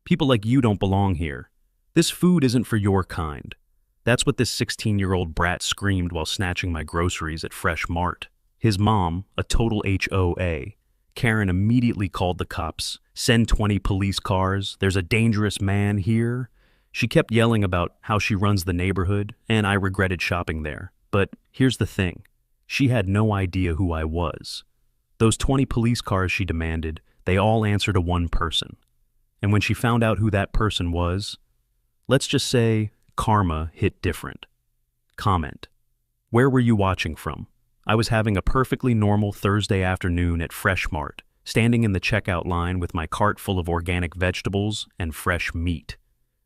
People like you don't belong here. This food isn't for your kind. That's what this 16-year-old brat screamed while snatching my groceries at Fresh Mart. His mom, a total HOA. Karen immediately called the cops. Send 20 police cars. There's a dangerous man here. She kept yelling about how she runs the neighborhood, and I regretted shopping there. But here's the thing. She had no idea who I was. Those 20 police cars she demanded, they all answered to one person. And when she found out who that person was, let's just say karma hit different. Comment. Where were you watching from? I was having a perfectly normal Thursday afternoon at Fresh Mart, standing in the checkout line with my cart full of organic vegetables and fresh meat.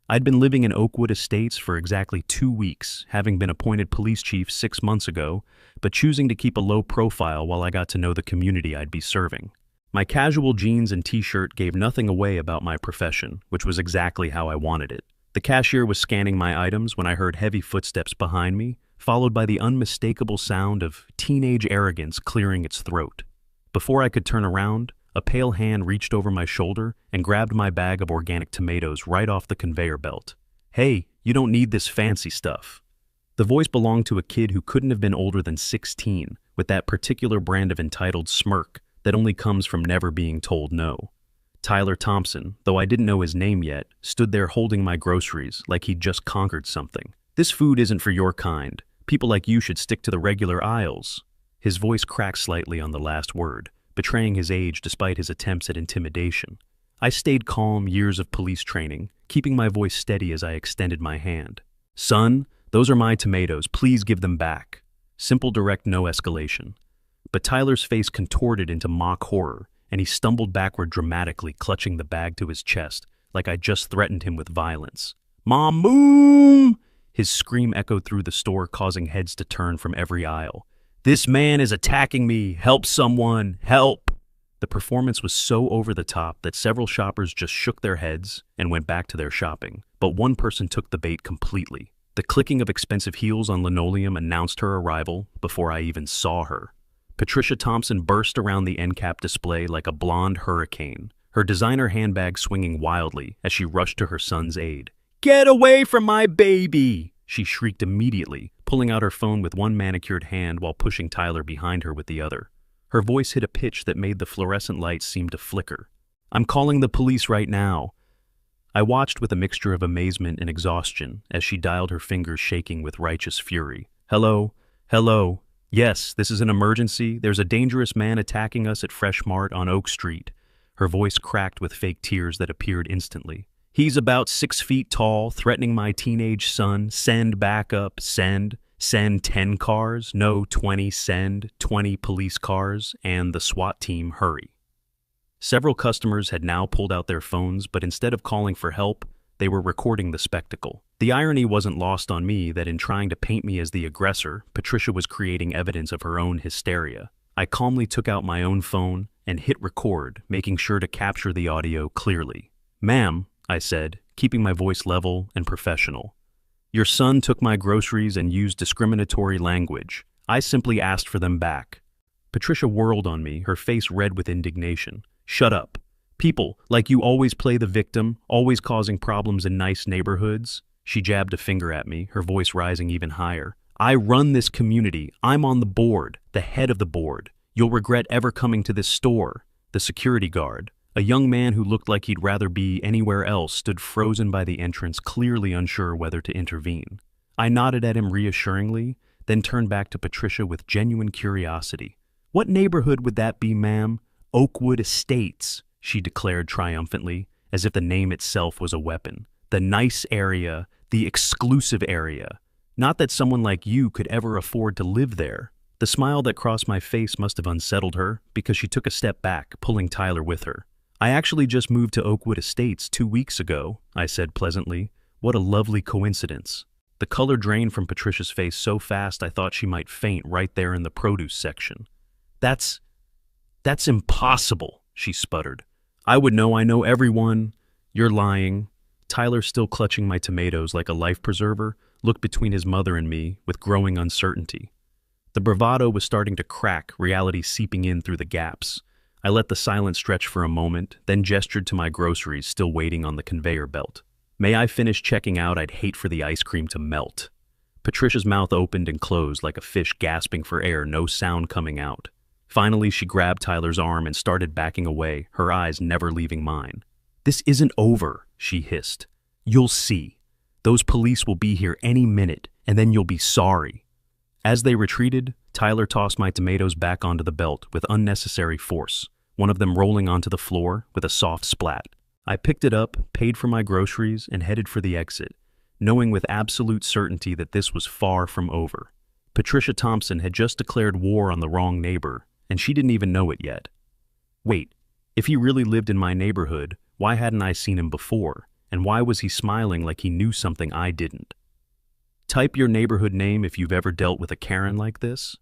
I'd been living in Oakwood Estates for exactly 2 weeks, having been appointed police chief 6 months ago, but choosing to keep a low profile while I got to know the community I'd be serving. My casual jeans and t-shirt gave nothing away about my profession, which was exactly how I wanted it. The cashier was scanning my items when I heard heavy footsteps behind me, followed by the unmistakable sound of teenage arrogance clearing its throat. Before I could turn around, a pale hand reached over my shoulder and grabbed my bag of organic tomatoes right off the conveyor belt. "Hey, you don't need this fancy stuff." The voice belonged to a kid who couldn't have been older than 16, with that particular brand of entitled smirk that only comes from never being told no. Tyler Thompson, though I didn't know his name yet, stood there holding my groceries like he'd just conquered something. "This food isn't for your kind. People like you should stick to the regular aisles." His voice cracked slightly on the last word, betraying his age despite his attempts at intimidation. I stayed calm, years of police training, keeping my voice steady as I extended my hand. "Son, those are my tomatoes. Please give them back." Simple, direct, no escalation. But Tyler's face contorted into mock horror, and he stumbled backward dramatically, clutching the bag to his chest, like I just threatened him with violence. "Mom, boom!" His scream echoed through the store, causing heads to turn from every aisle. "This man is attacking me! Help someone! Help!" The performance was so over the top that several shoppers just shook their heads and went back to their shopping. But one person took the bait completely. The clicking of expensive heels on linoleum announced her arrival before I even saw her. Patricia Thompson burst around the end cap display like a blonde hurricane, her designer handbag swinging wildly as she rushed to her son's aid. "Get away from my baby!" she shrieked immediately, pulling out her phone with one manicured hand while pushing Tyler behind her with the other. Her voice hit a pitch that made the fluorescent lights seem to flicker. "I'm calling the police right now." I watched with a mixture of amazement and exhaustion as she dialed, her fingers shaking with righteous fury. "Hello? Hello? Yes, this is an emergency. There's a dangerous man attacking us at Fresh Mart on Oak Street." Her voice cracked with fake tears that appeared instantly. "He's about 6 feet tall, threatening my teenage son. Send backup, send. Send 10 cars. No, 20, send. 20 police cars, and the SWAT team, hurry." Several customers had now pulled out their phones, but instead of calling for help, they were recording the spectacle. The irony wasn't lost on me that in trying to paint me as the aggressor, Patricia was creating evidence of her own hysteria. I calmly took out my own phone and hit record, making sure to capture the audio clearly. "Ma'am," I said, keeping my voice level and professional, "your son took my groceries and used discriminatory language. I simply asked for them back." Patricia whirled on me, her face red with indignation. "Shut up. People like you always play the victim, always causing problems in nice neighborhoods." She jabbed a finger at me, her voice rising even higher. "I run this community. I'm on the board, the head of the board. You'll regret ever coming to this store." The security guard, a young man who looked like he'd rather be anywhere else, stood frozen by the entrance, clearly unsure whether to intervene. I nodded at him reassuringly, then turned back to Patricia with genuine curiosity. "What neighborhood would that be, ma'am?" "Oakwood Estates," she declared triumphantly, as if the name itself was a weapon. "The nice area, the exclusive area. Not that someone like you could ever afford to live there." The smile that crossed my face must have unsettled her, because she took a step back, pulling Tyler with her. "I actually just moved to Oakwood Estates 2 weeks ago," I said pleasantly. "What a lovely coincidence." The color drained from Patricia's face so fast I thought she might faint right there in the produce section. That's impossible," she sputtered. I know everyone." "You're lying." Tyler, still clutching my tomatoes like a life preserver, looked between his mother and me with growing uncertainty. The bravado was starting to crack, reality seeping in through the gaps. I let the silence stretch for a moment, then gestured to my groceries still waiting on the conveyor belt. May I finish checking out? I'd hate for the ice cream to melt. Patricia's mouth opened and closed like a fish gasping for air, no sound coming out. Finally, she grabbed Tyler's arm and started backing away, her eyes never leaving mine. "This isn't over," she hissed. "You'll see. Those police will be here any minute, and then you'll be sorry." As they retreated, Tyler tossed my tomatoes back onto the belt with unnecessary force, one of them rolling onto the floor with a soft splat. I picked it up, paid for my groceries, and headed for the exit, knowing with absolute certainty that this was far from over. Patricia Thompson had just declared war on the wrong neighbor, and she didn't even know it yet. Wait, if he really lived in my neighborhood, why hadn't I seen him before, and why was he smiling like he knew something I didn't? Type your neighborhood name if you've ever dealt with a Karen like this.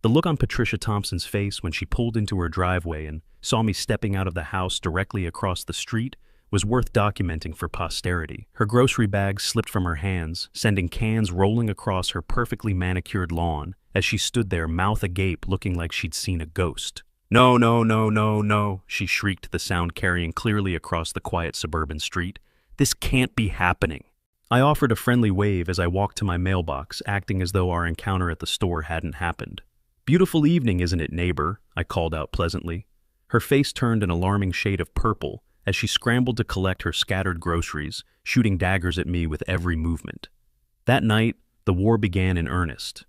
The look on Patricia Thompson's face when she pulled into her driveway and saw me stepping out of the house directly across the street was worth documenting for posterity. Her grocery bag slipped from her hands, sending cans rolling across her perfectly manicured lawn as she stood there, mouth agape, looking like she'd seen a ghost. "No, no, no, no, no," she shrieked, the sound carrying clearly across the quiet suburban street. "This can't be happening." I offered a friendly wave as I walked to my mailbox, acting as though our encounter at the store hadn't happened. "Beautiful evening, isn't it, neighbor?" I called out pleasantly. Her face turned an alarming shade of purple as she scrambled to collect her scattered groceries, shooting daggers at me with every movement. That night, the war began in earnest.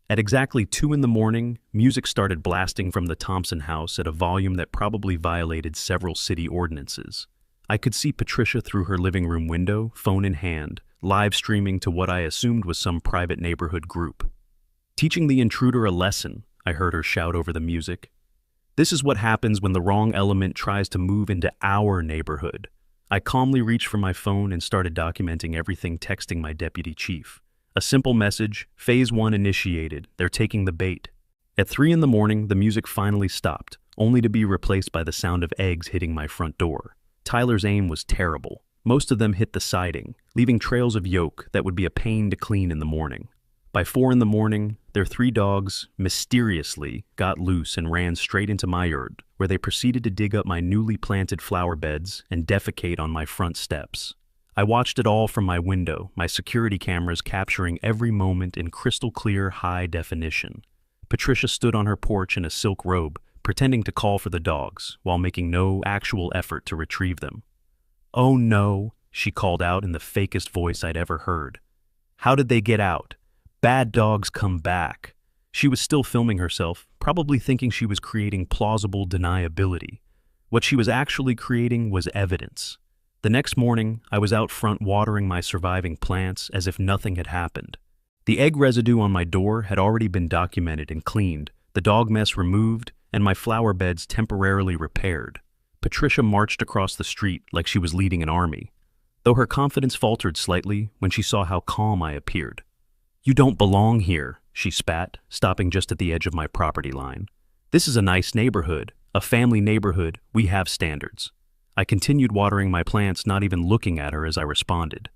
At exactly 2 in the morning, music started blasting from the Thompson house at a volume that probably violated several city ordinances. I could see Patricia through her living room window, phone in hand, live streaming to what I assumed was some private neighborhood group. "Teaching the intruder a lesson," I heard her shout over the music. "This is what happens when the wrong element tries to move into our neighborhood." I calmly reached for my phone and started documenting everything, texting my deputy chief. A simple message: Phase 1 initiated, they're taking the bait. At 3 in the morning, the music finally stopped, only to be replaced by the sound of eggs hitting my front door. Tyler's aim was terrible. Most of them hit the siding, leaving trails of yolk that would be a pain to clean in the morning. By 4 in the morning, their 3 dogs mysteriously got loose and ran straight into my yard, where they proceeded to dig up my newly planted flower beds and defecate on my front steps. I watched it all from my window, my security cameras capturing every moment in crystal clear high definition. Patricia stood on her porch in a silk robe, pretending to call for the dogs, while making no actual effort to retrieve them. "Oh no," she called out in the fakest voice I'd ever heard. "How did they get out? Bad dogs come back." She was still filming herself, probably thinking she was creating plausible deniability. What she was actually creating was evidence. The next morning, I was out front watering my surviving plants as if nothing had happened. The egg residue on my door had already been documented and cleaned, the dog mess removed, and my flower beds temporarily repaired. Patricia marched across the street like she was leading an army, though her confidence faltered slightly when she saw how calm I appeared. "You don't belong here," she spat, stopping just at the edge of my property line. "This is a nice neighborhood, a family neighborhood. We have standards." I continued watering my plants, not even looking at her as I responded.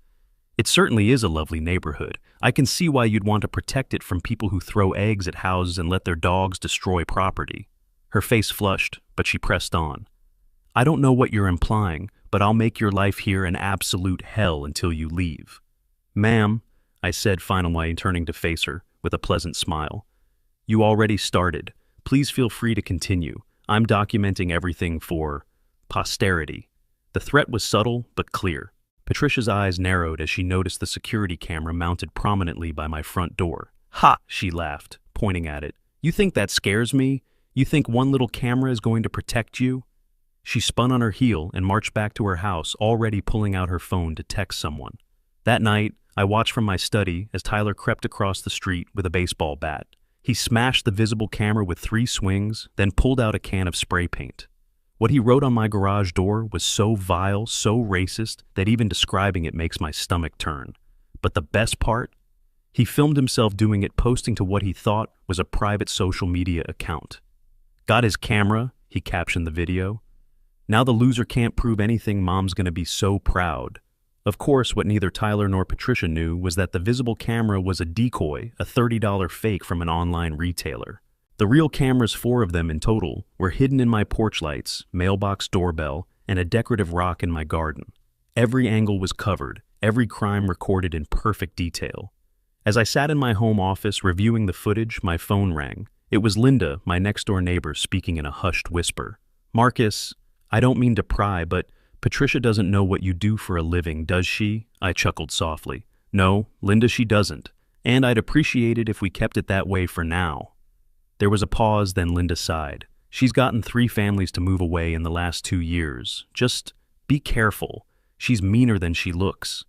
"It certainly is a lovely neighborhood. I can see why you'd want to protect it from people who throw eggs at houses and let their dogs destroy property." Her face flushed, but she pressed on. "I don't know what you're implying, but I'll make your life here an absolute hell until you leave." "Ma'am," I said, finally turning to face her with a pleasant smile. "You already started. Please feel free to continue. I'm documenting everything for posterity." The threat was subtle but clear. Patricia's eyes narrowed as she noticed the security camera mounted prominently by my front door. "Ha!" she laughed, pointing at it. "You think that scares me? You think one little camera is going to protect you?" She spun on her heel and marched back to her house, already pulling out her phone to text someone. That night, I watched from my study as Tyler crept across the street with a baseball bat. He smashed the visible camera with 3 swings, then pulled out a can of spray paint. What he wrote on my garage door was so vile, so racist, that even describing it makes my stomach turn. But the best part? He filmed himself doing it, posting to what he thought was a private social media account. "Got his camera," he captioned the video. "Now the loser can't prove anything. Mom's gonna be so proud." Of course, what neither Tyler nor Patricia knew was that the visible camera was a decoy, a $30 fake from an online retailer. The real cameras, 4 of them in total, were hidden in my porch lights, mailbox doorbell, and a decorative rock in my garden. Every angle was covered, every crime recorded in perfect detail. As I sat in my home office reviewing the footage, my phone rang. It was Linda, my next-door neighbor, speaking in a hushed whisper. "Marcus, I don't mean to pry, but Patricia doesn't know what you do for a living, does she?" I chuckled softly. "No, Linda, she doesn't. And I'd appreciate it if we kept it that way for now." There was a pause, then Linda sighed. "She's gotten 3 families to move away in the last 2 years. Just be careful. She's meaner than she looks."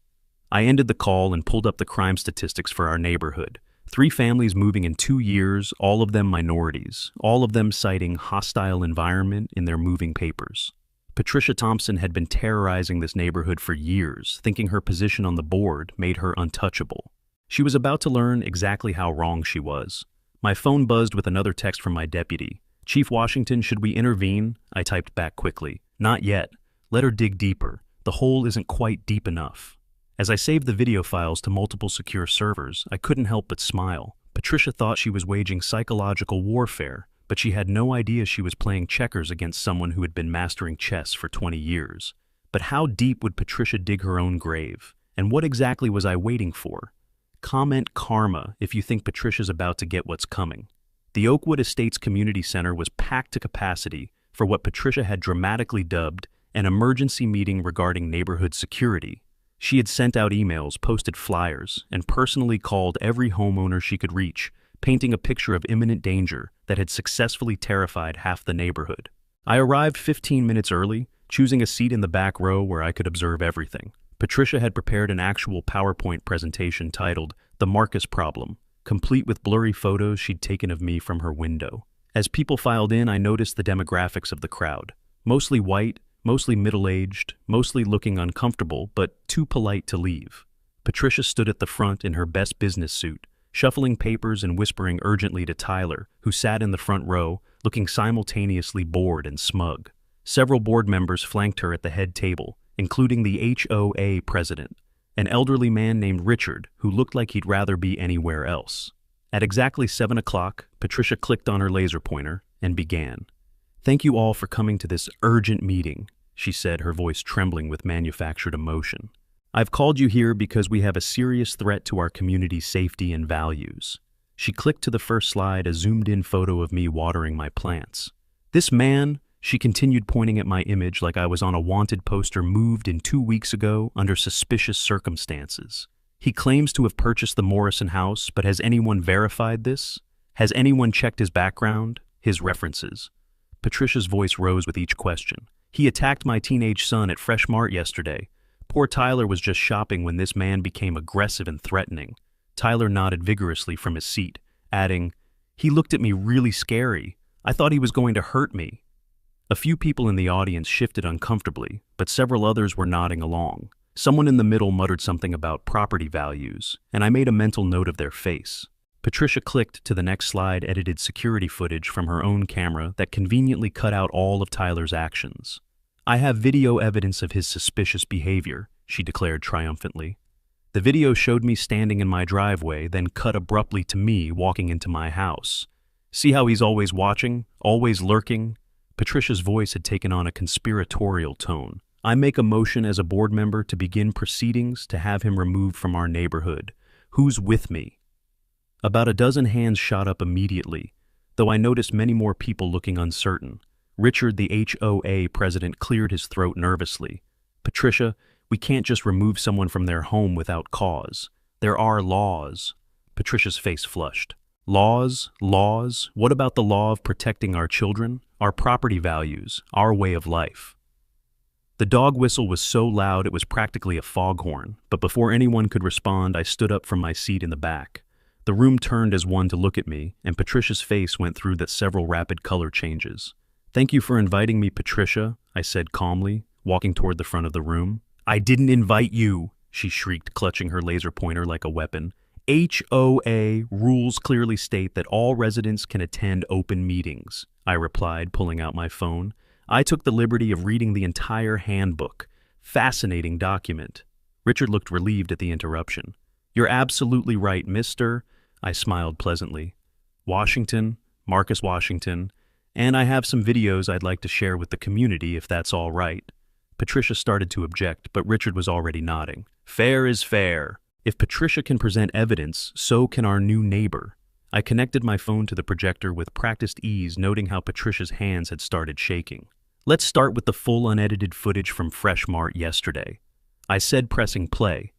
I ended the call and pulled up the crime statistics for our neighborhood. 3 families moving in 2 years, all of them minorities, all of them citing hostile environment in their moving papers. Patricia Thompson had been terrorizing this neighborhood for years, thinking her position on the board made her untouchable. She was about to learn exactly how wrong she was. My phone buzzed with another text from my deputy. "Chief Washington, should we intervene?" I typed back quickly. "Not yet. Let her dig deeper. The hole isn't quite deep enough." As I saved the video files to multiple secure servers, I couldn't help but smile. Patricia thought she was waging psychological warfare, but she had no idea she was playing checkers against someone who had been mastering chess for 20 years. But how deep would Patricia dig her own grave? And what exactly was I waiting for? Comment karma if you think Patricia's about to get what's coming. The Oakwood Estates Community Center was packed to capacity for what Patricia had dramatically dubbed an emergency meeting regarding neighborhood security. She had sent out emails, posted flyers, and personally called every homeowner she could reach, painting a picture of imminent danger that had successfully terrified half the neighborhood. I arrived 15 minutes early, choosing a seat in the back row where I could observe everything. Patricia had prepared an actual PowerPoint presentation titled "The Marcus Problem," complete with blurry photos she'd taken of me from her window. As people filed in, I noticed the demographics of the crowd. Mostly white, mostly middle-aged, mostly looking uncomfortable, but too polite to leave. Patricia stood at the front in her best business suit, shuffling papers and whispering urgently to Tyler, who sat in the front row, looking simultaneously bored and smug. Several board members flanked her at the head table, including the HOA president, an elderly man named Richard, who looked like he'd rather be anywhere else. At exactly 7 o'clock, Patricia clicked on her laser pointer and began. "Thank you all for coming to this urgent meeting," she said, her voice trembling with manufactured emotion. "I've called you here because we have a serious threat to our community's safety and values." She clicked to the first slide, a zoomed-in photo of me watering my plants. "This man," she continued, pointing at my image like I was on a wanted poster, "moved in 2 weeks ago under suspicious circumstances. He claims to have purchased the Morrison house, but has anyone verified this? Has anyone checked his background, his references?" Patricia's voice rose with each question. "He attacked my teenage son at Fresh Mart yesterday. Poor Tyler was just shopping when this man became aggressive and threatening." Tyler nodded vigorously from his seat, adding, "He looked at me really scary. I thought he was going to hurt me." A few people in the audience shifted uncomfortably, but several others were nodding along. Someone in the middle muttered something about property values, and I made a mental note of their face. Patricia clicked to the next slide, edited security footage from her own camera that conveniently cut out all of Tyler's actions. "I have video evidence of his suspicious behavior," she declared triumphantly. "The video showed me standing in my driveway, then cut abruptly to me walking into my house. See how he's always watching, always lurking?" Patricia's voice had taken on a conspiratorial tone. "I make a motion as a board member to begin proceedings to have him removed from our neighborhood. Who's with me?" About a dozen hands shot up immediately, though I noticed many more people looking uncertain. Richard, the HOA president, cleared his throat nervously. "Patricia, we can't just remove someone from their home without cause. There are laws." Patricia's face flushed. "Laws? Laws? What about the law of protecting our children, our property values, our way of life?" The dog whistle was so loud it was practically a foghorn, but before anyone could respond, I stood up from my seat in the back. The room turned as one to look at me, and Patricia's face went through the several rapid color changes. "Thank you for inviting me, Patricia," I said calmly, walking toward the front of the room. "I didn't invite you," she shrieked, clutching her laser pointer like a weapon. "HOA rules clearly state that all residents can attend open meetings," I replied, pulling out my phone. I took the liberty of reading the entire handbook. Fascinating document. Richard looked relieved at the interruption. "You're absolutely right, Mr." I smiled pleasantly. "Washington, Marcus Washington, and I have some videos I'd like to share with the community if that's all right. Patricia started to object, but Richard was already nodding. Fair is fair. If Patricia can present evidence, so can our new neighbor. I connected my phone to the projector with practiced ease, noting how Patricia's hands had started shaking. Let's start with the full unedited footage from Fresh Mart yesterday. I said, pressing play.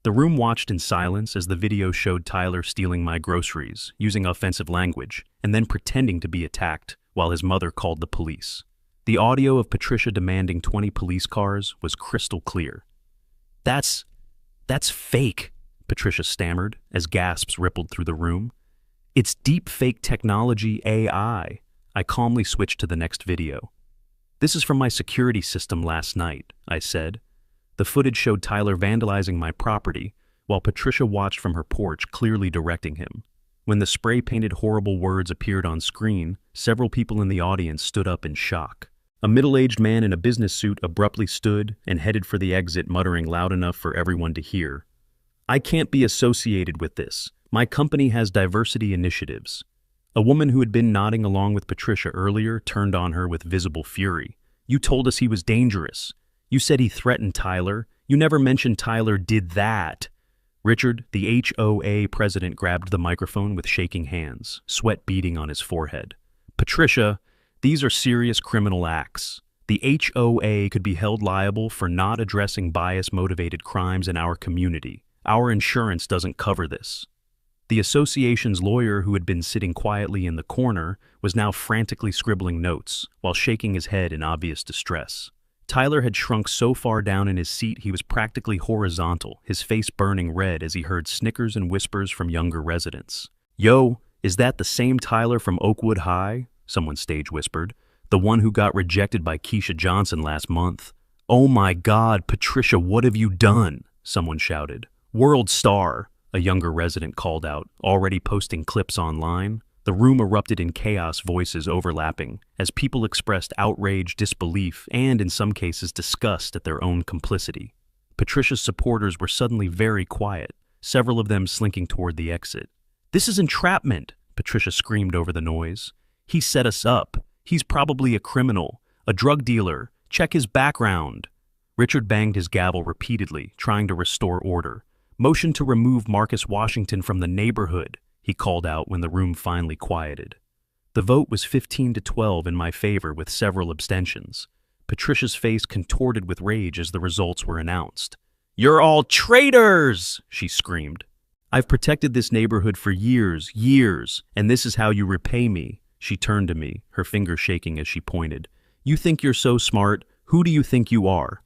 The room watched in silence as the video showed Tyler stealing my groceries, using offensive language, and then pretending to be attacked while his mother called the police. The audio of Patricia demanding 20 police cars was crystal clear. That's fake, Patricia stammered as gasps rippled through the room. It's deep fake technology AI. I calmly switched to the next video. This is from my security system last night, I said. The footage showed Tyler vandalizing my property, while Patricia watched from her porch, clearly directing him. When the spray-painted horrible words appeared on screen, several people in the audience stood up in shock. A middle-aged man in a business suit abruptly stood and headed for the exit, muttering loud enough for everyone to hear. I can't be associated with this. My company has diversity initiatives. A woman who had been nodding along with Patricia earlier turned on her with visible fury. You told us he was dangerous. You said he threatened Tyler. You never mentioned Tyler did that. Richard, the HOA president, grabbed the microphone with shaking hands, sweat beading on his forehead. Patricia, these are serious criminal acts. The HOA could be held liable for not addressing bias-motivated crimes in our community. Our insurance doesn't cover this. The association's lawyer, who had been sitting quietly in the corner, was now frantically scribbling notes while shaking his head in obvious distress. Tyler had shrunk so far down in his seat he was practically horizontal, his face burning red as he heard snickers and whispers from younger residents. Yo, is that the same Tyler from Oakwood High? Someone stage whispered. The one who got rejected by Keisha Johnson last month. Oh my God, Patricia, what have you done? Someone shouted. World star, a younger resident called out, already posting clips online. The room erupted in chaos, voices overlapping, as people expressed outrage, disbelief, and, in some cases, disgust at their own complicity. Patricia's supporters were suddenly very quiet, several of them slinking toward the exit. This is entrapment, Patricia screamed over the noise. He set us up. He's probably a criminal, a drug dealer. Check his background. Richard banged his gavel repeatedly, trying to restore order. Motion to remove Marcus Washington from the neighborhood, he called out when the room finally quieted. The vote was 15-12 in my favor, with several abstentions. Patricia's face contorted with rage as the results were announced. You're all traitors, she screamed. I've protected this neighborhood for years, and this is how you repay me. She turned to me, her finger shaking as she pointed. You think you're so smart? Who do you think you are?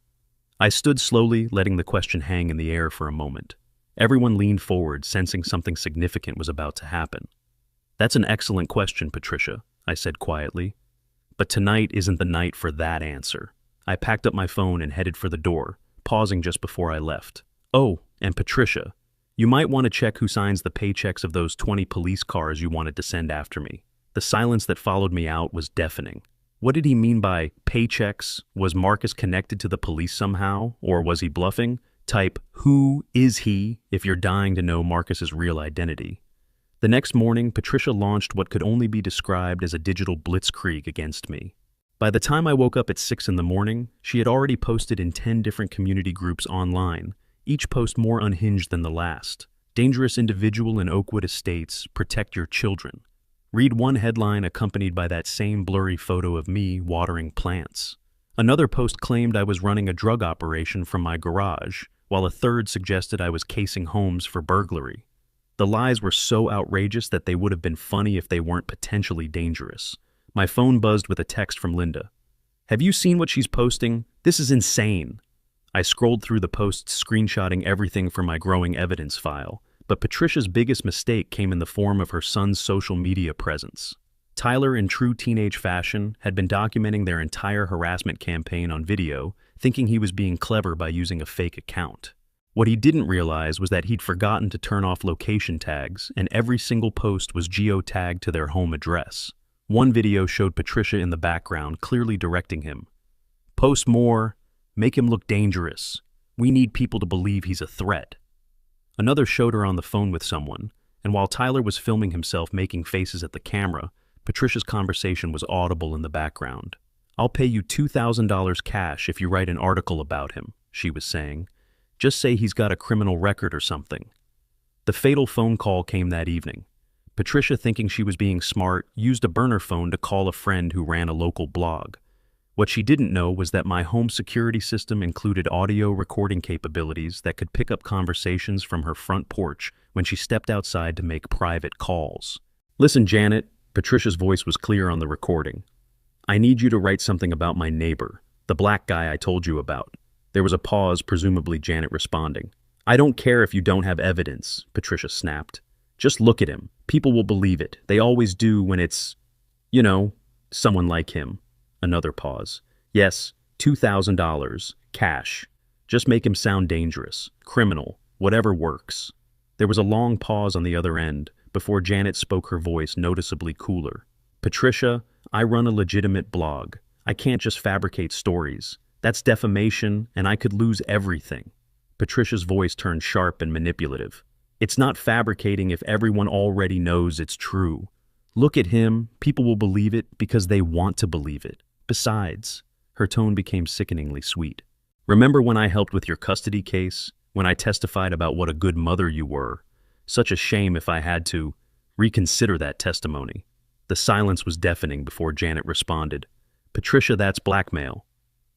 I stood slowly, letting the question hang in the air for a moment. Everyone leaned forward, sensing something significant was about to happen. That's an excellent question, Patricia, I said quietly. But tonight isn't the night for that answer. I packed up my phone and headed for the door, pausing just before I left. Oh, and Patricia, you might want to check who signs the paychecks of those 20 police cars you wanted to send after me. The silence that followed me out was deafening. What did he mean by paychecks? Was Marcus connected to the police somehow? Or was he bluffing? Type, who is he, if you're dying to know Marcus's real identity. The next morning, Patricia launched what could only be described as a digital blitzkrieg against me. By the time I woke up at 6 in the morning, she had already posted in 10 different community groups online, each post more unhinged than the last. Dangerous individual in Oakwood Estates, protect your children. Read one headline accompanied by that same blurry photo of me watering plants. Another post claimed I was running a drug operation from my garage, while a third suggested I was casing homes for burglary. The lies were so outrageous that they would have been funny if they weren't potentially dangerous. My phone buzzed with a text from Linda. Have you seen what she's posting? This is insane. I scrolled through the posts, screenshotting everything from my growing evidence file. But Patricia's biggest mistake came in the form of her son's social media presence. Tyler, in true teenage fashion, had been documenting their entire harassment campaign on video, thinking he was being clever by using a fake account. What he didn't realize was that he'd forgotten to turn off location tags, and every single post was geotagged to their home address. One video showed Patricia in the background, clearly directing him. Post more, make him look dangerous. We need people to believe he's a threat. Another showed her on the phone with someone, and while Tyler was filming himself making faces at the camera, Patricia's conversation was audible in the background. "I'll pay you $2,000 cash if you write an article about him," she was saying. "Just say he's got a criminal record or something." The fatal phone call came that evening. Patricia, thinking she was being smart, used a burner phone to call a friend who ran a local blog. What she didn't know was that my home security system included audio recording capabilities that could pick up conversations from her front porch when she stepped outside to make private calls. "Listen, Janet," Patricia's voice was clear on the recording. "I need you to write something about my neighbor, the black guy I told you about." There was a pause, presumably Janet responding. "I don't care if you don't have evidence," Patricia snapped. "Just look at him. People will believe it. They always do when it's, someone like him." Another pause. "Yes, $2,000, cash. Just make him sound dangerous, criminal, whatever works." There was a long pause on the other end before Janet spoke, her voice noticeably cooler. "Patricia, I run a legitimate blog. I can't just fabricate stories. That's defamation, and I could lose everything." Patricia's voice turned sharp and manipulative. "It's not fabricating if everyone already knows it's true. Look at him. People will believe it because they want to believe it. Besides," her tone became sickeningly sweet, "remember when I helped with your custody case? When I testified about what a good mother you were? Such a shame if I had to reconsider that testimony." The silence was deafening before Janet responded. "Patricia, that's blackmail."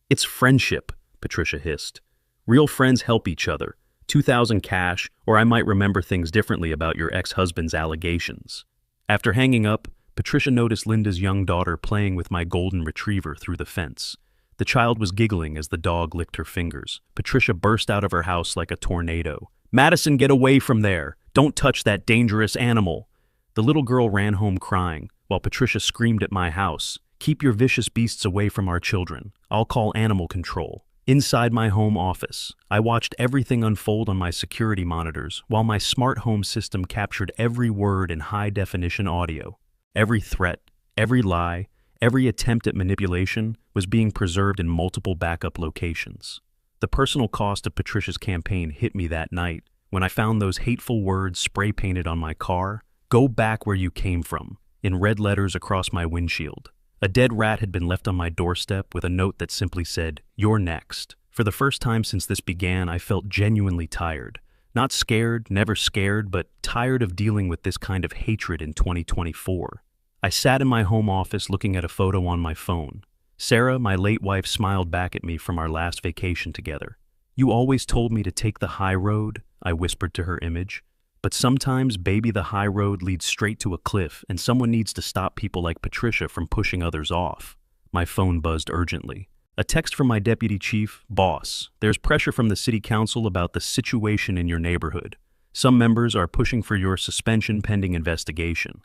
"It's friendship," Patricia hissed. "Real friends help each other. 2,000 cash, or I might remember things differently about your ex-husband's allegations." After hanging up, Patricia noticed Linda's young daughter playing with my golden retriever through the fence. The child was giggling as the dog licked her fingers. Patricia burst out of her house like a tornado. "Madison, get away from there! Don't touch that dangerous animal!" The little girl ran home crying, while Patricia screamed at my house, "Keep your vicious beasts away from our children. I'll call animal control." Inside my home office, I watched everything unfold on my security monitors while my smart home system captured every word in high-definition audio. Every threat, every lie, every attempt at manipulation was being preserved in multiple backup locations. The personal cost of Patricia's campaign hit me that night when I found those hateful words spray-painted on my car, "Go back where you came from," in red letters across my windshield. A dead rat had been left on my doorstep with a note that simply said, "You're next." For the first time since this began, I felt genuinely tired. Not scared, never scared, but tired of dealing with this kind of hatred in 2024. I sat in my home office looking at a photo on my phone. Sarah, my late wife, smiled back at me from our last vacation together. "You always told me to take the high road," I whispered to her image. "But sometimes, baby, the high road leads straight to a cliff, and someone needs to stop people like Patricia from pushing others off." My phone buzzed urgently. A text from my deputy chief. "Boss, there's pressure from the city council about the situation in your neighborhood. Some members are pushing for your suspension pending investigation."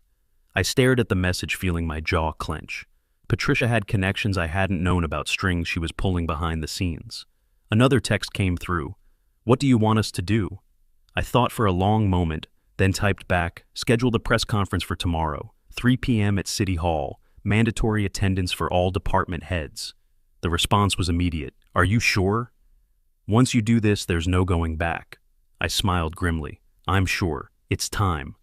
I stared at the message, feeling my jaw clench. Patricia had connections I hadn't known about, strings she was pulling behind the scenes. Another text came through. "What do you want us to do?" I thought for a long moment, then typed back, "Schedule the press conference for tomorrow, 3 p.m. at City Hall, mandatory attendance for all department heads." The response was immediate. "Are you sure?" "Once you do this, there's no going back." I smiled grimly. "I'm sure. It's time."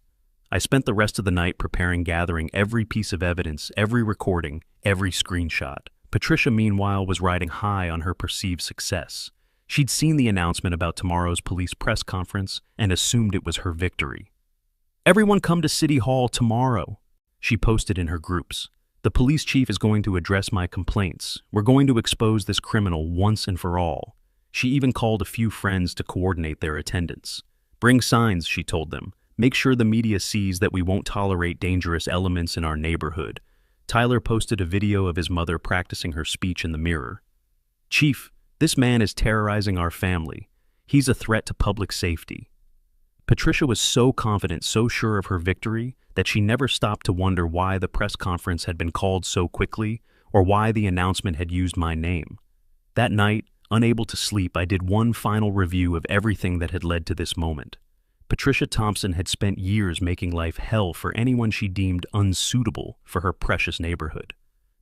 I spent the rest of the night gathering every piece of evidence, every recording, every screenshot. Patricia, meanwhile, was riding high on her perceived success. She'd seen the announcement about tomorrow's police press conference and assumed it was her victory. "Everyone come to City Hall tomorrow," she posted in her groups. "The police chief is going to address my complaints. We're going to expose this criminal once and for all." She even called a few friends to coordinate their attendance. "Bring signs," she told them. "Make sure the media sees that we won't tolerate dangerous elements in our neighborhood." Tyler posted a video of his mother practicing her speech in the mirror. "Chief, this man is terrorizing our family. He's a threat to public safety." Patricia was so confident, so sure of her victory, that she never stopped to wonder why the press conference had been called so quickly or why the announcement had used my name. That night, unable to sleep, I did one final review of everything that had led to this moment. Patricia Thompson had spent years making life hell for anyone she deemed unsuitable for her precious neighborhood.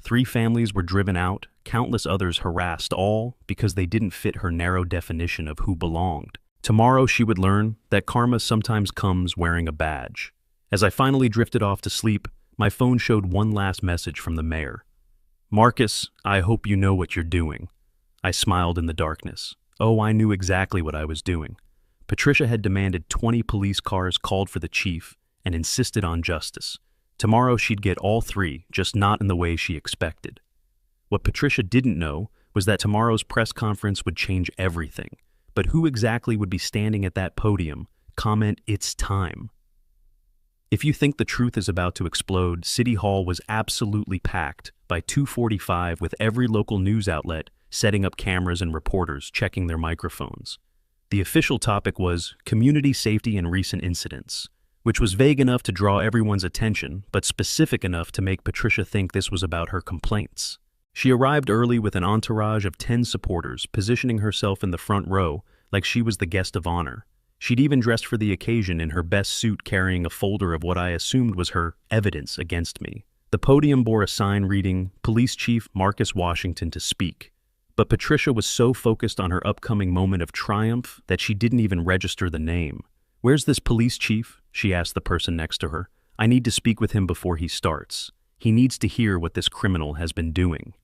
3 families were driven out, countless others harassed, all because they didn't fit her narrow definition of who belonged. Tomorrow she would learn that karma sometimes comes wearing a badge. As I finally drifted off to sleep, my phone showed one last message from the mayor. "Marcus, I hope you know what you're doing." I smiled in the darkness. Oh, I knew exactly what I was doing. Patricia had demanded 20 police cars called for the chief and insisted on justice. Tomorrow she'd get all three, just not in the way she expected. What Patricia didn't know was that tomorrow's press conference would change everything. But who exactly would be standing at that podium? Comment, "It's time." If you think the truth is about to explode, City Hall was absolutely packed by 2:45 with every local news outlet setting up cameras and reporters checking their microphones. The official topic was community safety and recent incidents, which was vague enough to draw everyone's attention, but specific enough to make Patricia think this was about her complaints. She arrived early with an entourage of 10 supporters, positioning herself in the front row like she was the guest of honor. She'd even dressed for the occasion in her best suit, carrying a folder of what I assumed was her evidence against me. The podium bore a sign reading, "Police Chief Marcus Washington to speak." But Patricia was so focused on her upcoming moment of triumph that she didn't even register the name. "Where's this police chief?" she asked the person next to her. "I need to speak with him before he starts. He needs to hear what this criminal has been doing."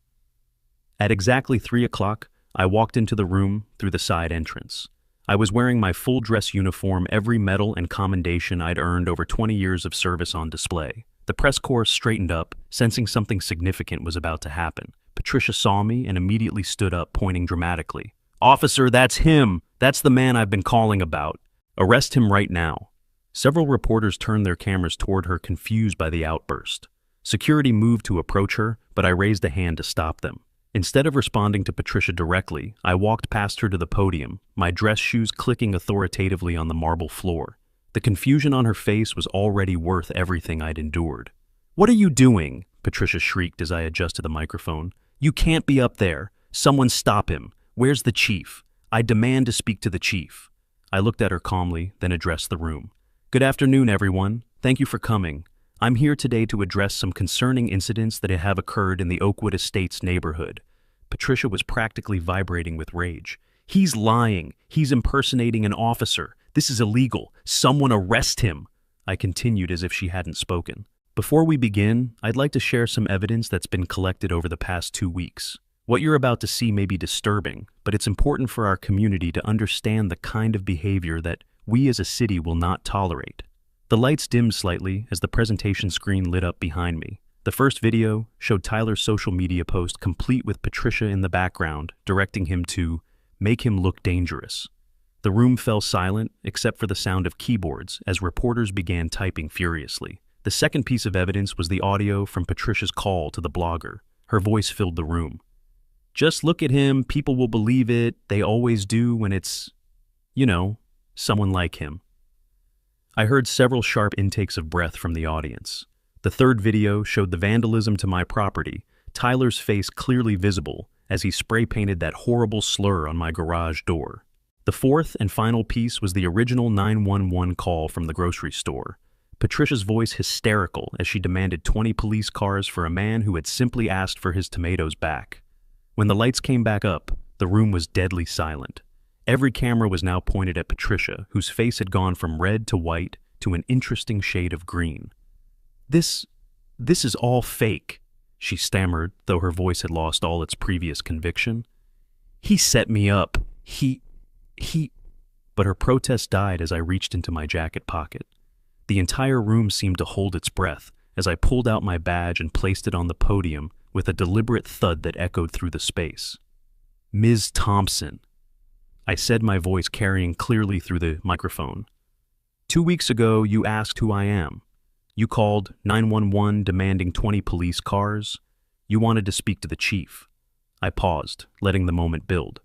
At exactly 3 o'clock, I walked into the room through the side entrance. I was wearing my full dress uniform, every medal and commendation I'd earned over 20 years of service on display. The press corps straightened up, sensing something significant was about to happen. Patricia saw me and immediately stood up, pointing dramatically. "Officer, that's him! That's the man I've been calling about. Arrest him right now." Several reporters turned their cameras toward her, confused by the outburst. Security moved to approach her, but I raised a hand to stop them. Instead of responding to Patricia directly, I walked past her to the podium, my dress shoes clicking authoritatively on the marble floor. The confusion on her face was already worth everything I'd endured. "What are you doing?" Patricia shrieked as I adjusted the microphone. "You can't be up there. Someone stop him. Where's the chief? I demand to speak to the chief." I looked at her calmly, then addressed the room. "Good afternoon, everyone. Thank you for coming. I'm here today to address some concerning incidents that have occurred in the Oakwood Estates neighborhood." Patricia was practically vibrating with rage. "He's lying. He's impersonating an officer. This is illegal. Someone arrest him." I continued as if she hadn't spoken. "Before we begin, I'd like to share some evidence that's been collected over the past 2 weeks. What you're about to see may be disturbing, but it's important for our community to understand the kind of behavior that we as a city will not tolerate." The lights dimmed slightly as the presentation screen lit up behind me. The first video showed Tyler's social media post, complete with Patricia in the background, directing him to make him look dangerous. The room fell silent, except for the sound of keyboards, as reporters began typing furiously. The second piece of evidence was the audio from Patricia's call to the blogger. Her voice filled the room. "Just look at him, people will believe it, they always do when it's, someone like him." I heard several sharp intakes of breath from the audience. The third video showed the vandalism to my property, Tyler's face clearly visible as he spray-painted that horrible slur on my garage door. The fourth and final piece was the original 911 call from the grocery store. Patricia's voice hysterical as she demanded 20 police cars for a man who had simply asked for his tomatoes back. When the lights came back up, the room was deadly silent. Every camera was now pointed at Patricia, whose face had gone from red to white to an interesting shade of green. This is all fake," she stammered, though her voice had lost all its previous conviction. "He set me up. He... But her protest died as I reached into my jacket pocket. The entire room seemed to hold its breath as I pulled out my badge and placed it on the podium with a deliberate thud that echoed through the space. "Ms. Thompson," I said, my voice carrying clearly through the microphone. "2 weeks ago, you asked who I am. You called 911 demanding 20 police cars. You wanted to speak to the chief." I paused, letting the moment build.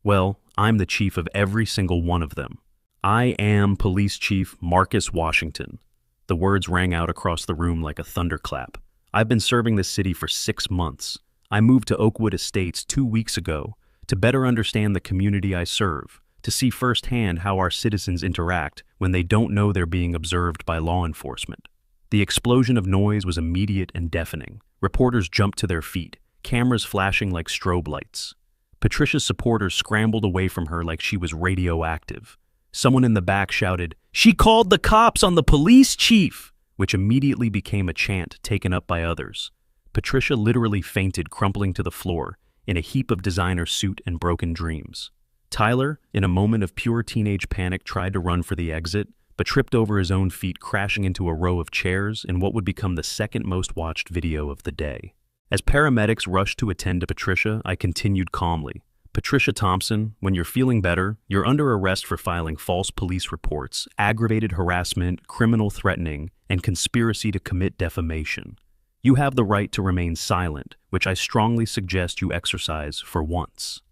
"Well, I'm the chief of every single one of them. I am Police Chief Marcus Washington." The words rang out across the room like a thunderclap. "I've been serving this city for 6 months. I moved to Oakwood Estates 2 weeks ago to better understand the community I serve, to see firsthand how our citizens interact when they don't know they're being observed by law enforcement." The explosion of noise was immediate and deafening. Reporters jumped to their feet, cameras flashing like strobe lights. Patricia's supporters scrambled away from her like she was radioactive. Someone in the back shouted, "She called the cops on the police chief!" which immediately became a chant taken up by others. Patricia literally fainted, crumpling to the floor, in a heap of designer suit and broken dreams. Tyler, in a moment of pure teenage panic, tried to run for the exit, but tripped over his own feet, crashing into a row of chairs in what would become the second most watched video of the day. As paramedics rushed to attend to Patricia, I continued calmly. Patricia Thompson, when you're feeling better, you're under arrest for filing false police reports, aggravated harassment, criminal threatening, and conspiracy to commit defamation. You have the right to remain silent, which I strongly suggest you exercise for once.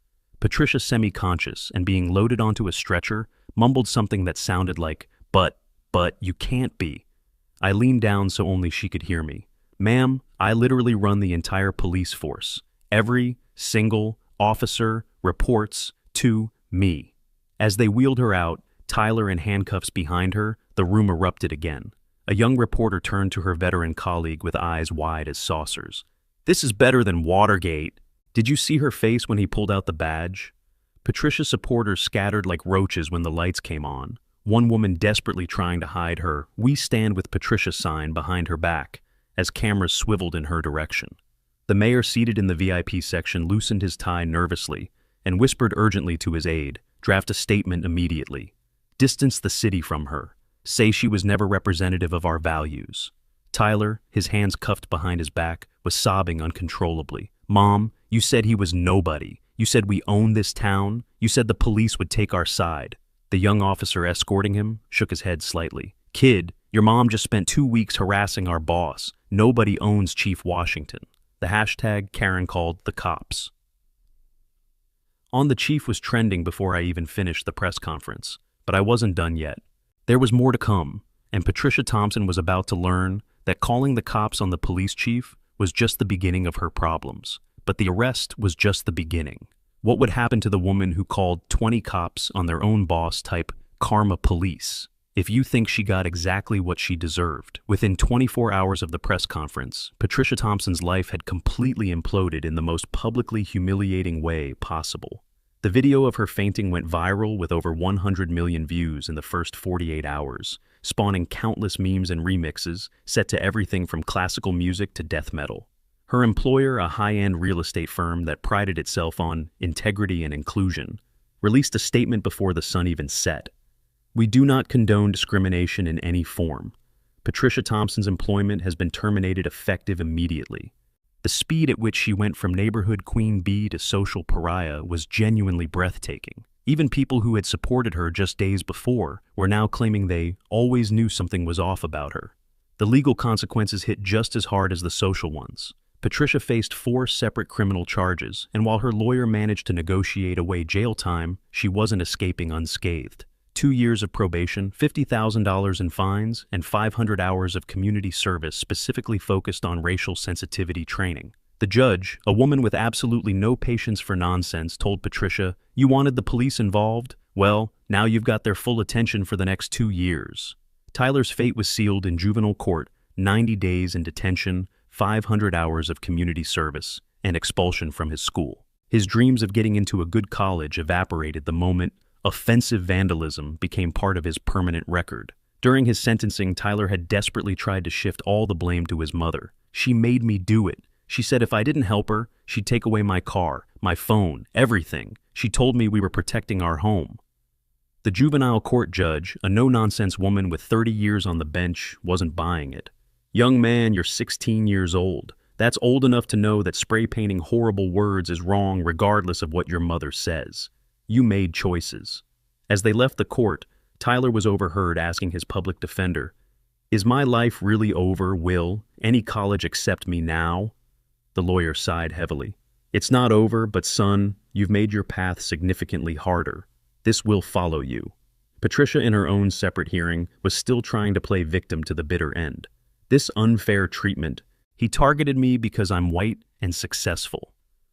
Patricia, semi-conscious and being loaded onto a stretcher, mumbled something that sounded like, but, you can't be. I leaned down so only she could hear me. Ma'am, I literally run the entire police force. Every single officer reports to me. As they wheeled her out, Tyler in handcuffs behind her, the room erupted again. A young reporter turned to her veteran colleague with eyes wide as saucers. This is better than Watergate. Did you see her face when he pulled out the badge? Patricia's supporters scattered like roaches when the lights came on, one woman desperately trying to hide her "We Stand with Patricia" sign behind her back, as cameras swiveled in her direction. The mayor, seated in the VIP section, loosened his tie nervously and whispered urgently to his aide, "Draft a statement immediately. Distance the city from her. Say she was never representative of our values." Tyler, his hands cuffed behind his back, was sobbing uncontrollably. "Mom, you said he was nobody. You said we own this town. You said the police would take our side." The young officer escorting him shook his head slightly. "Kid, your mom just spent 2 weeks harassing our boss. Nobody owns Chief Washington." The hashtag Karen called the cops. On the chief was trending before I even finished the press conference, but I wasn't done yet. There was more to come, and Patricia Thompson was about to learn that calling the cops on the police chief was just the beginning of her problems. But the arrest was just the beginning. What would happen to the woman who called 20 cops on their own boss, type karma police? If you think she got exactly what she deserved. Within 24 hours of the press conference, Patricia Thompson's life had completely imploded in the most publicly humiliating way possible. The video of her fainting went viral with over 100 million views in the first 48 hours, spawning countless memes and remixes set to everything from classical music to death metal. Her employer, a high-end real estate firm that prided itself on integrity and inclusion, released a statement before the sun even set. "We do not condone discrimination in any form. Patricia Thompson's employment has been terminated effective immediately." The speed at which she went from neighborhood queen bee to social pariah was genuinely breathtaking. Even people who had supported her just days before were now claiming they always knew something was off about her. The legal consequences hit just as hard as the social ones. Patricia faced 4 separate criminal charges, and while her lawyer managed to negotiate away jail time, she wasn't escaping unscathed. 2 years of probation, $50,000 in fines, and 500 hours of community service specifically focused on racial sensitivity training. The judge, a woman with absolutely no patience for nonsense, told Patricia, "You wanted the police involved? Well, now you've got their full attention for the next 2 years." Tyler's fate was sealed in juvenile court, 90 days in detention, 500 hours of community service, and expulsion from his school. His dreams of getting into a good college evaporated the moment offensive vandalism became part of his permanent record. During his sentencing, Tyler had desperately tried to shift all the blame to his mother. "She made me do it. She said if I didn't help her, she'd take away my car, my phone, everything. She told me we were protecting our home." The juvenile court judge, a no-nonsense woman with 30 years on the bench, wasn't buying it. "Young man, you're 16 years old. That's old enough to know that spray painting horrible words is wrong regardless of what your mother says. You made choices." As they left the court, Tyler was overheard asking his public defender, "Is my life really over, Will? Any college accept me now?" The lawyer sighed heavily. "It's not over, but son, you've made your path significantly harder. This will follow you." Patricia, in her own separate hearing, was still trying to play victim to the bitter end. "This unfair treatment, he targeted me because I'm white and successful."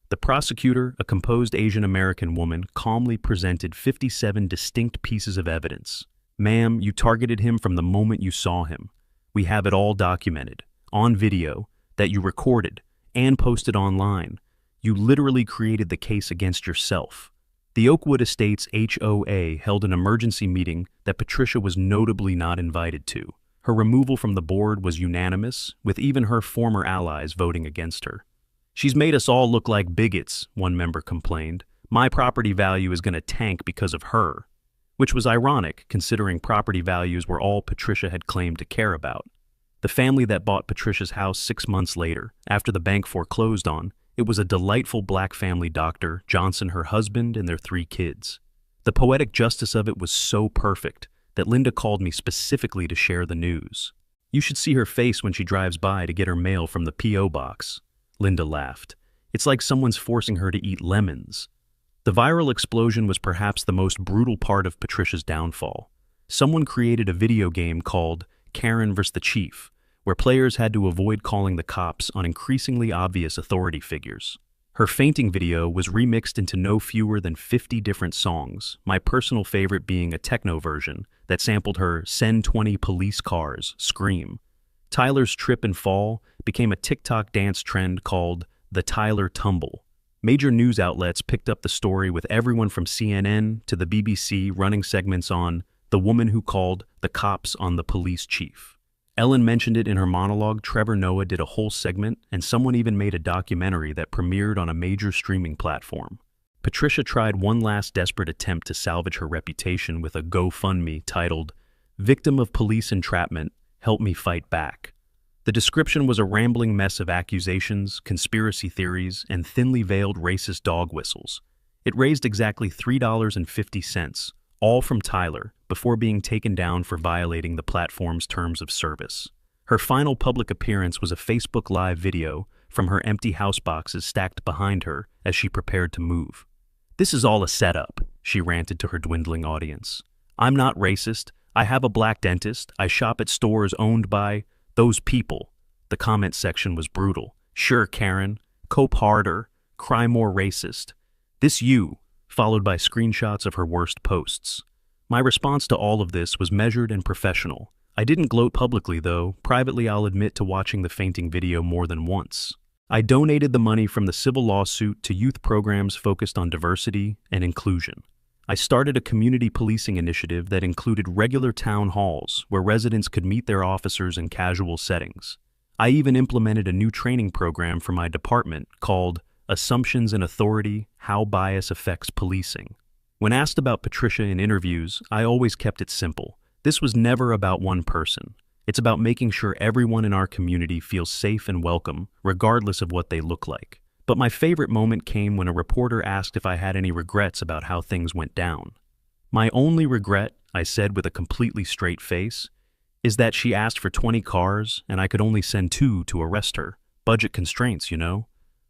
The prosecutor, a composed Asian American woman, calmly presented 57 distinct pieces of evidence. "Ma'am, you targeted him from the moment you saw him. We have it all documented, on video, that you recorded and posted online. You literally created the case against yourself." The Oakwood Estates HOA held an emergency meeting that Patricia was notably not invited to. Her removal from the board was unanimous, with even her former allies voting against her. "She's made us all look like bigots," one member complained. "My property value is going to tank because of her." Which was ironic, considering property values were all Patricia had claimed to care about. The family that bought Patricia's house 6 months later, after the bank foreclosed on, it was a delightful black family doctor, Johnson, her husband, and their 3 kids. The poetic justice of it was so perfect that Linda called me specifically to share the news. "You should see her face when she drives by to get her mail from the P.O. box." Linda laughed. "It's like someone's forcing her to eat lemons." The viral explosion was perhaps the most brutal part of Patricia's downfall. Someone created a video game called Karen vs. the Chief, where players had to avoid calling the cops on increasingly obvious authority figures. Her fainting video was remixed into no fewer than 50 different songs, my personal favorite being a techno version that sampled her "Send 20 police cars" scream. Tyler's trip and fall became a TikTok dance trend called the Tyler Tumble. Major news outlets picked up the story, with everyone from CNN to the BBC running segments on "the woman who called the cops on the police chief." Ellen mentioned it in her monologue, Trevor Noah did a whole segment, and someone even made a documentary that premiered on a major streaming platform. Patricia tried one last desperate attempt to salvage her reputation with a GoFundMe titled, "Victim of Police Entrapment, Help Me Fight Back." The description was a rambling mess of accusations, conspiracy theories, and thinly veiled racist dog whistles. It raised exactly $3.50, all from Tyler, before being taken down for violating the platform's terms of service. Her final public appearance was a Facebook Live video from her empty house boxes stacked behind her as she prepared to move. "This is all a setup," she ranted to her dwindling audience. "I'm not racist. I have a black dentist. I shop at stores owned by those people." The comment section was brutal. "Sure, Karen. Cope harder. Cry more racist. This you," followed by screenshots of her worst posts. My response to all of this was measured and professional. I didn't gloat publicly, though. Privately, I'll admit to watching the fainting video more than once. I donated the money from the civil lawsuit to youth programs focused on diversity and inclusion. I started a community policing initiative that included regular town halls where residents could meet their officers in casual settings. I even implemented a new training program for my department called Assumptions and Authority: How Bias Affects Policing. When asked about Patricia in interviews, I always kept it simple. This was never about one person. It's about making sure everyone in our community feels safe and welcome, regardless of what they look like. But my favorite moment came when a reporter asked if I had any regrets about how things went down. "My only regret," I said with a completely straight face, "is that she asked for 20 cars and I could only send 2 to arrest her. Budget constraints, you know."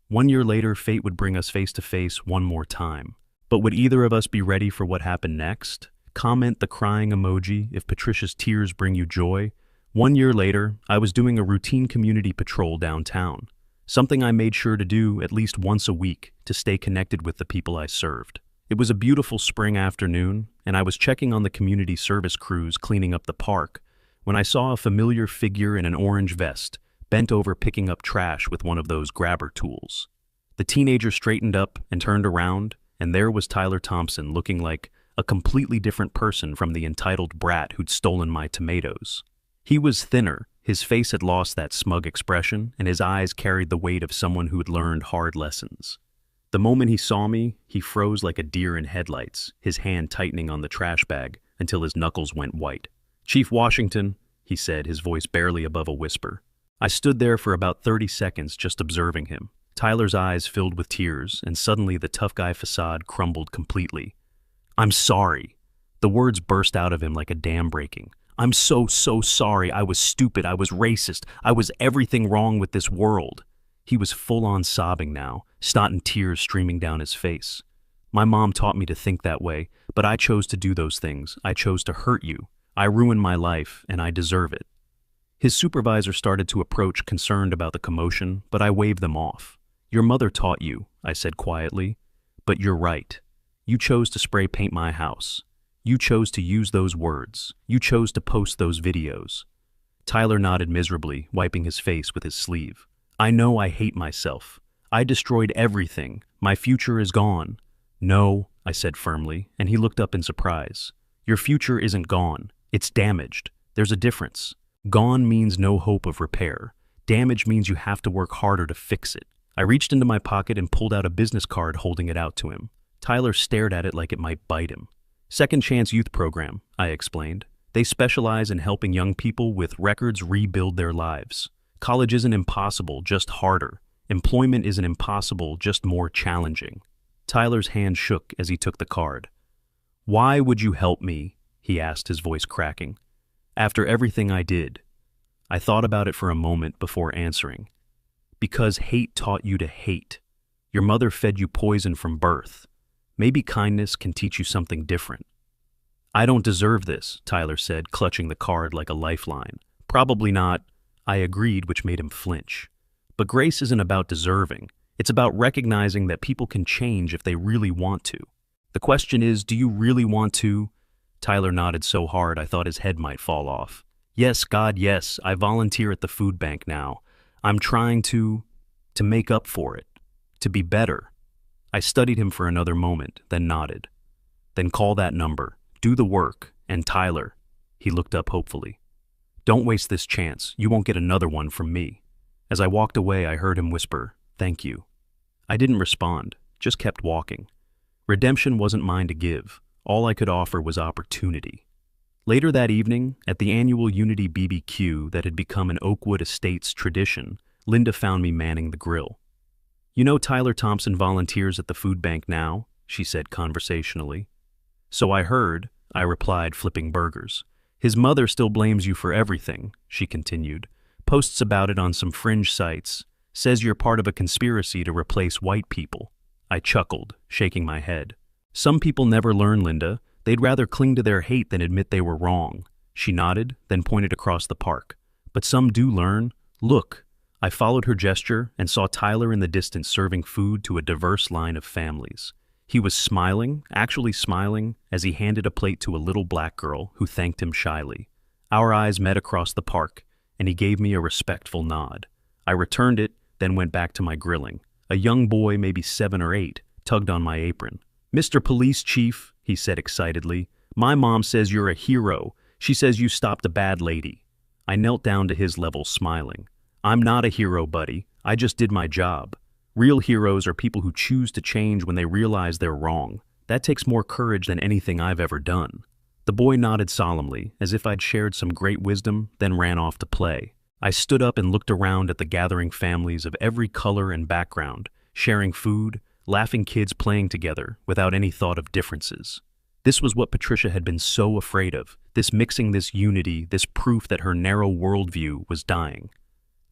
1 year later, fate would bring us face to face one more time. But would either of us be ready for what happened next? Comment the crying emoji if Patricia's tears bring you joy. 1 year later, I was doing a routine community patrol downtown. Something I made sure to do at least once a week to stay connected with the people I served. It was a beautiful spring afternoon, and I was checking on the community service crews cleaning up the park when I saw a familiar figure in an orange vest, bent over picking up trash with one of those grabber tools. The teenager straightened up and turned around, and there was Tyler Thompson, looking like a completely different person from the entitled brat who'd stolen my tomatoes. He was thinner. His face had lost that smug expression, and his eyes carried the weight of someone who had learned hard lessons. The moment he saw me, he froze like a deer in headlights, his hand tightening on the trash bag until his knuckles went white. "Chief Washington," he said, his voice barely above a whisper. I stood there for about 30 seconds just observing him. Tyler's eyes filled with tears, and suddenly the tough guy facade crumbled completely. "I'm sorry." The words burst out of him like a dam breaking. "I'm so sorry. I was stupid. I was racist. I was everything wrong with this world." He was full-on sobbing now, snot and tears streaming down his face. "My mom taught me to think that way, but I chose to do those things. I chose to hurt you. I ruined my life, and I deserve it." His supervisor started to approach, concerned about the commotion, but I waved them off. "Your mother taught you," I said quietly, "but you're right. You chose to spray paint my house. You chose to use those words. You chose to post those videos." Tyler nodded miserably, wiping his face with his sleeve. "I know I hate myself. I destroyed everything. My future is gone." "No," I said firmly, and he looked up in surprise. "Your future isn't gone. It's damaged. There's a difference. Gone means no hope of repair. Damage means you have to work harder to fix it. I reached into my pocket and pulled out a business card, holding it out to him. Tyler stared at it like it might bite him. Second Chance Youth Program, I explained. They specialize in helping young people with records rebuild their lives. College isn't impossible, just harder. Employment isn't impossible, just more challenging. Tyler's hand shook as he took the card. "Why would you help me?" he asked, his voice cracking. "After everything I did." I thought about it for a moment before answering. "Because hate taught you to hate. Your mother fed you poison from birth. Maybe kindness can teach you something different." "I don't deserve this," Tyler said, clutching the card like a lifeline. "Probably not," I agreed, which made him flinch. But grace isn't about deserving. It's about recognizing that people can change if they really want to. The question is, do you really want to? Tyler nodded so hard I thought his head might fall off. "Yes, God, yes, I volunteer at the food bank now. I'm trying to make up for it, to be better." I studied him for another moment, then nodded. "Then call that number, do the work, and Tyler," he looked up hopefully, "don't waste this chance. You won't get another one from me." As I walked away, I heard him whisper, "Thank you." I didn't respond, just kept walking. Redemption wasn't mine to give. All I could offer was opportunity. Later that evening, at the annual Unity BBQ that had become an Oakwood Estates tradition, Linda found me manning the grill. "You know Tyler Thompson volunteers at the food bank now?" she said conversationally. "So I heard," I replied, flipping burgers. "His mother still blames you for everything," she continued. "Posts about it on some fringe sites. Says you're part of a conspiracy to replace white people." I chuckled, shaking my head. "Some people never learn, Linda. They'd rather cling to their hate than admit they were wrong." She nodded, then pointed across the park. "But some do learn. Look." I followed her gesture and saw Tyler in the distance serving food to a diverse line of families. He was smiling, actually smiling, as he handed a plate to a little black girl who thanked him shyly. Our eyes met across the park, and he gave me a respectful nod. I returned it, then went back to my grilling. A young boy, maybe 7 or 8, tugged on my apron. "Mr. Police Chief," he said excitedly, "my mom says you're a hero. She says you stopped a bad lady." I knelt down to his level, smiling. "I'm not a hero, buddy. I just did my job. Real heroes are people who choose to change when they realize they're wrong. That takes more courage than anything I've ever done." The boy nodded solemnly, as if I'd shared some great wisdom, then ran off to play. I stood up and looked around at the gathering families of every color and background, sharing food, laughing kids playing together without any thought of differences. This was what Patricia had been so afraid of, this mixing, this unity, this proof that her narrow worldview was dying.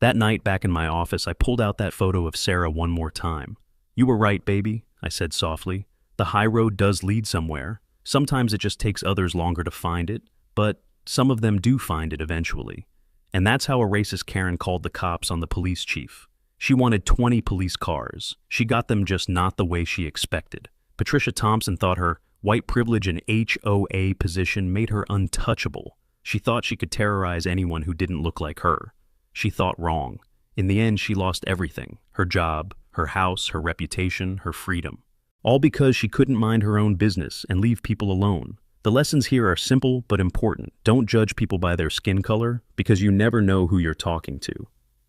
That night back in my office, I pulled out that photo of Sarah one more time. "You were right, baby," I said softly. "The high road does lead somewhere. Sometimes it just takes others longer to find it, but some of them do find it eventually." And that's how a racist Karen called the cops on the police chief. She wanted 20 police cars. She got them, just not the way she expected. Patricia Thompson thought her white privilege and HOA position made her untouchable. She thought she could terrorize anyone who didn't look like her. She thought wrong. In the end, she lost everything: her job, her house, her reputation, her freedom. All because she couldn't mind her own business and leave people alone. The lessons here are simple but important. Don't judge people by their skin color, because you never know who you're talking to.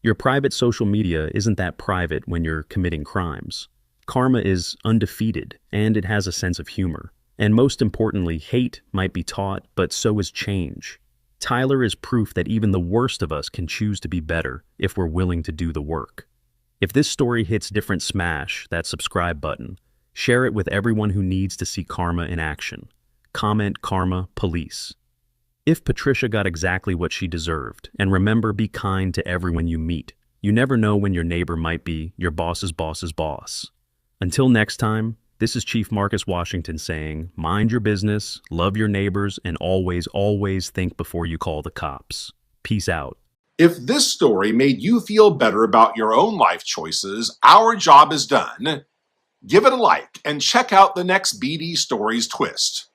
Your private social media isn't that private when you're committing crimes. Karma is undefeated, and it has a sense of humor. And most importantly, hate might be taught, but so is change. Tyler is proof that even the worst of us can choose to be better if we're willing to do the work. If this story hits different, smash that subscribe button. Share it with everyone who needs to see karma in action. Comment karma police. If Patricia got exactly what she deserved, and remember, be kind to everyone you meet. You never know when your neighbor might be your boss's boss's boss. Until next time, this is Chief Marcus Washington saying, mind your business, love your neighbors, and always, always think before you call the cops. Peace out. If this story made you feel better about your own life choices, our job is done. Give it a like and check out the next BD Stories twist.